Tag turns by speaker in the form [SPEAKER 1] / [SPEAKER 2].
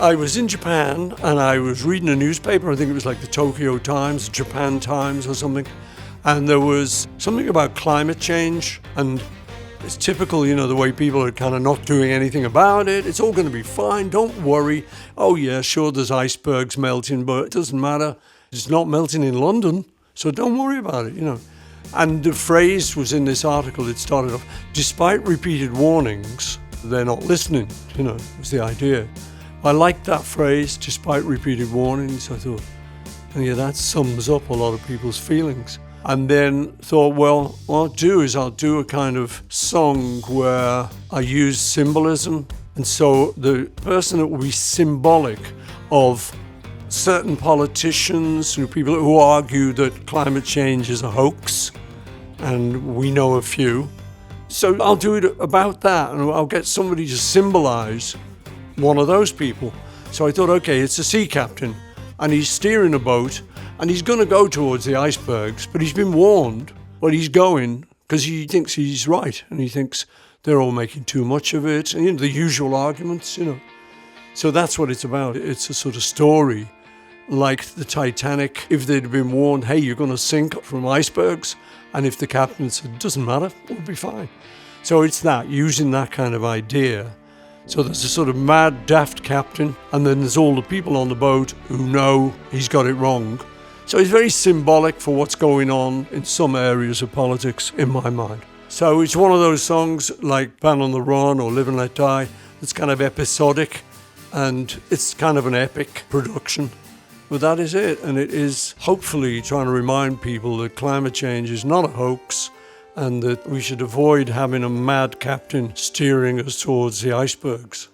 [SPEAKER 1] I was in Japan and I was reading a newspaper. I think it was like the Tokyo Times, Japan Times or something. And there was something about climate change, and it's typical, the way people are kind of not doing anything about it. It's all going to be fine. Don't worry. Oh yeah, sure, there's icebergs melting, but it doesn't matter. It's not melting in London, so don't worry about it, And the phrase was in this article. It started off, despite repeated warnings, they're not listening, was the idea. I liked that phrase, despite repeated warnings. I thought, yeah, that sums up a lot of people's feelings. And then thought, well, what I'll do a kind of song where I use symbolism. And so the person that will be symbolic of certain politicians, people who argue that climate change is a hoax, and we know a few. So I'll do it about that, and I'll get somebody to symbolize one of those people. So I thought, okay, it's a sea captain, and he's steering a boat, and he's going to go towards the icebergs, but he's been warned, but he's going because he thinks he's right, and he thinks they're all making too much of it, and the usual arguments, So that's what it's about. It's a sort of story like the Titanic. If they'd been warned, hey, you're going to sink from icebergs, and if the captain said, doesn't matter, we'll be fine. So it's that, using that kind of idea. So there's a sort of mad, daft captain, and then there's all the people on the boat who know he's got it wrong. So it's very symbolic for what's going on in some areas of politics, in my mind. So it's one of those songs like Band on the Run or Live and Let Die. It's kind of episodic, and it's kind of an epic production. But that is it, and it is hopefully trying to remind people that climate change is not a hoax, and that we should avoid having a mad captain steering us towards the icebergs.